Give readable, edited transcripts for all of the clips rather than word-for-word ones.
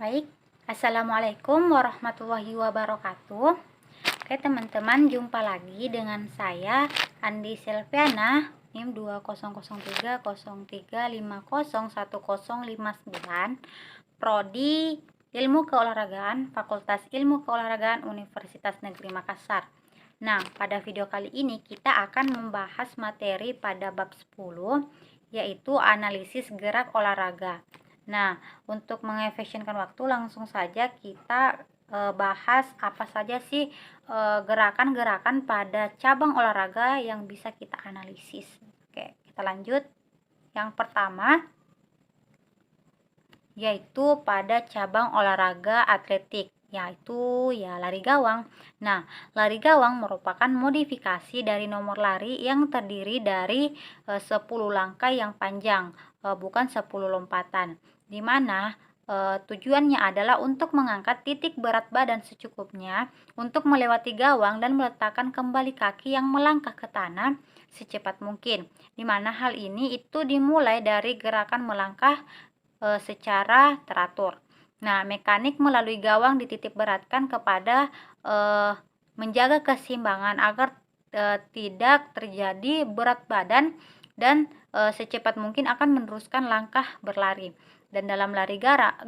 Baik, Assalamualaikum warahmatullahi wabarakatuh. Oke teman-teman, jumpa lagi dengan saya Andi Selviana, NIM 200303501059, Prodi Ilmu Keolahragaan, Fakultas Ilmu Keolahragaan Universitas Negeri Makassar. Nah, pada video kali ini kita akan membahas materi pada bab 10, yaitu analisis gerak olahraga. Nah, untuk mengefisienkan waktu, langsung saja kita bahas apa saja sih gerakan-gerakan pada cabang olahraga yang bisa kita analisis. Oke, kita lanjut. Yang pertama yaitu pada cabang olahraga atletik, yaitu lari gawang. Nah, lari gawang merupakan modifikasi dari nomor lari yang terdiri dari 10 langkah yang panjang, bukan 10 lompatan, di mana tujuannya adalah untuk mengangkat titik berat badan secukupnya untuk melewati gawang dan meletakkan kembali kaki yang melangkah ke tanah secepat mungkin, di mana hal ini itu dimulai dari gerakan melangkah secara teratur. Nah, mekanik melalui gawang dititik beratkan kepada menjaga keseimbangan agar tidak terjadi berat badan dan secepat mungkin akan meneruskan langkah berlari. Dan dalam lari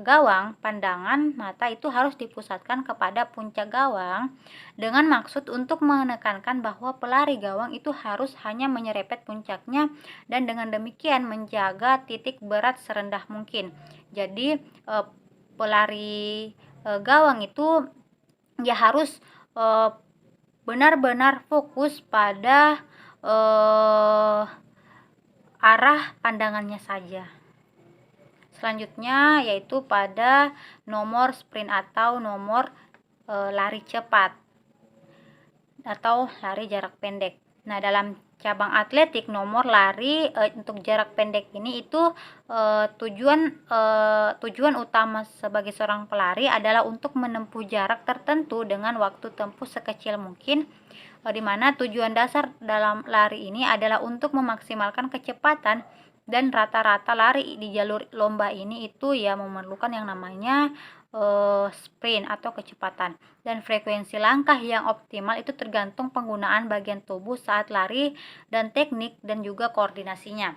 gawang, pandangan mata itu harus dipusatkan kepada puncak gawang dengan maksud untuk menekankan bahwa pelari gawang itu harus hanya menyerempet puncaknya dan dengan demikian menjaga titik berat serendah mungkin. Jadi pelari gawang itu harus benar-benar fokus pada arah pandangannya saja. Selanjutnya yaitu pada nomor sprint atau nomor lari cepat atau lari jarak pendek. Nah, dalam cabang atletik nomor lari untuk jarak pendek ini itu tujuan utama sebagai seorang pelari adalah untuk menempuh jarak tertentu dengan waktu tempuh sekecil mungkin, di mana tujuan dasar dalam lari ini adalah untuk memaksimalkan kecepatan, dan rata-rata lari di jalur lomba ini itu memerlukan yang namanya sprint atau kecepatan, dan frekuensi langkah yang optimal itu tergantung penggunaan bagian tubuh saat lari dan teknik dan juga koordinasinya.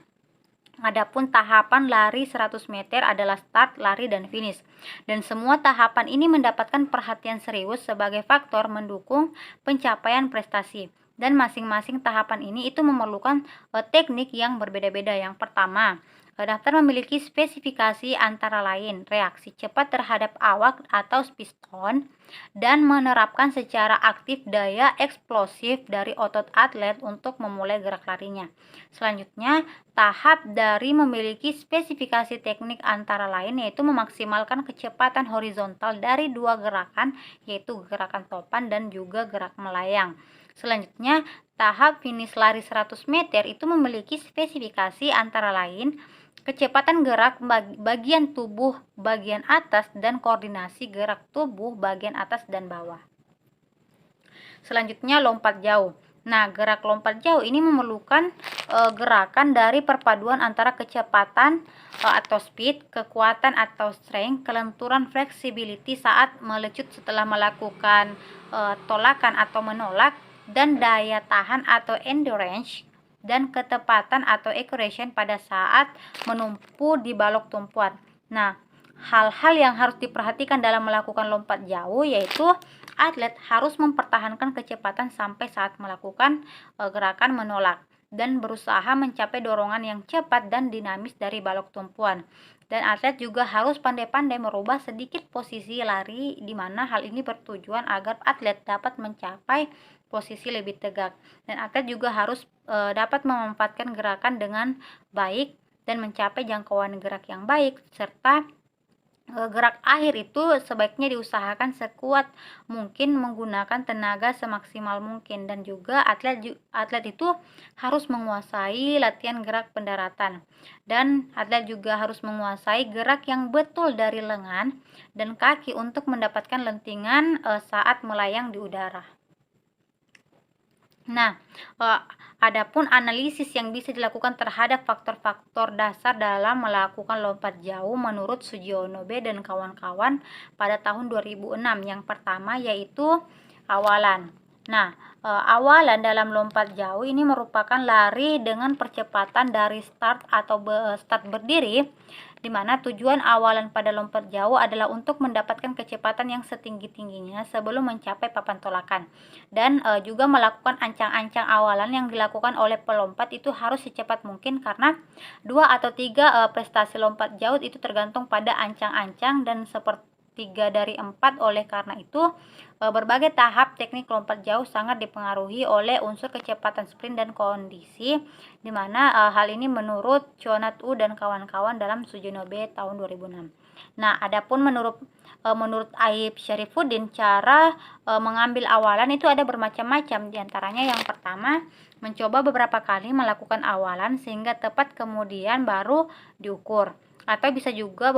Adapun tahapan lari 100 meter adalah start, lari, dan finish. Dan semua tahapan ini mendapatkan perhatian serius sebagai faktor mendukung pencapaian prestasi. Dan masing-masing tahapan ini itu memerlukan teknik yang berbeda-beda. Yang pertama, daftar memiliki spesifikasi antara lain reaksi cepat terhadap awak atau piston dan menerapkan secara aktif daya eksplosif dari otot atlet untuk memulai gerak larinya. Selanjutnya, tahap dari memiliki spesifikasi teknik antara lain yaitu memaksimalkan kecepatan horizontal dari dua gerakan, yaitu gerakan topan dan juga gerak melayang. Selanjutnya, tahap finish lari 100 meter itu memiliki spesifikasi antara lain kecepatan gerak bagian tubuh bagian atas dan koordinasi gerak tubuh bagian atas dan bawah. Selanjutnya, lompat jauh. Nah, gerak lompat jauh ini memerlukan gerakan dari perpaduan antara kecepatan atau speed, kekuatan atau strength, kelenturan flexibility saat melecut setelah melakukan tolakan atau menolak, dan daya tahan atau endurance, dan ketepatan atau accuracy pada saat menumpu di balok tumpuan. Nah, hal-hal yang harus diperhatikan dalam melakukan lompat jauh yaitu atlet harus mempertahankan kecepatan sampai saat melakukan gerakan menolak dan berusaha mencapai dorongan yang cepat dan dinamis dari balok tumpuan. Dan atlet juga harus pandai-pandai merubah sedikit posisi lari, di mana hal ini bertujuan agar atlet dapat mencapai posisi lebih tegak. Dan atlet juga harus dapat memanfaatkan gerakan dengan baik dan mencapai jangkauan gerak yang baik, serta gerak akhir itu sebaiknya diusahakan sekuat mungkin menggunakan tenaga semaksimal mungkin. Dan juga atlet itu harus menguasai latihan gerak pendaratan, dan atlet juga harus menguasai gerak yang betul dari lengan dan kaki untuk mendapatkan lentingan saat melayang di udara. Nah, eee, adapun analisis yang bisa dilakukan terhadap faktor-faktor dasar dalam melakukan lompat jauh menurut Sugiono B dan kawan-kawan pada tahun 2006. Yang pertama yaitu awalan. Nah, awalan dalam lompat jauh ini merupakan lari dengan percepatan dari start atau start berdiri, di mana tujuan awalan pada lompat jauh adalah untuk mendapatkan kecepatan yang setinggi-tingginya sebelum mencapai papan tolakan. Dan juga melakukan ancang-ancang awalan yang dilakukan oleh pelompat itu harus secepat mungkin, karena 2 atau 3 prestasi lompat jauh itu tergantung pada ancang-ancang dan sepertiga dari 4. Oleh karena itu, berbagai tahap teknik lompat jauh sangat dipengaruhi oleh unsur kecepatan sprint dan kondisi, di mana hal ini menurut Chonat U dan kawan-kawan dalam Sujono B tahun 2006. Nah, adapun menurut Aib Syarifuddin, cara mengambil awalan itu ada bermacam-macam. Di antaranya yang pertama, mencoba beberapa kali melakukan awalan sehingga tepat, kemudian baru diukur. Atau bisa juga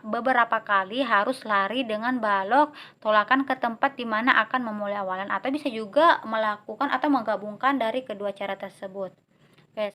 beberapa kali harus lari dengan balok tolakan ke tempat di mana akan memulai awalan, atau bisa juga melakukan atau menggabungkan dari kedua cara tersebut.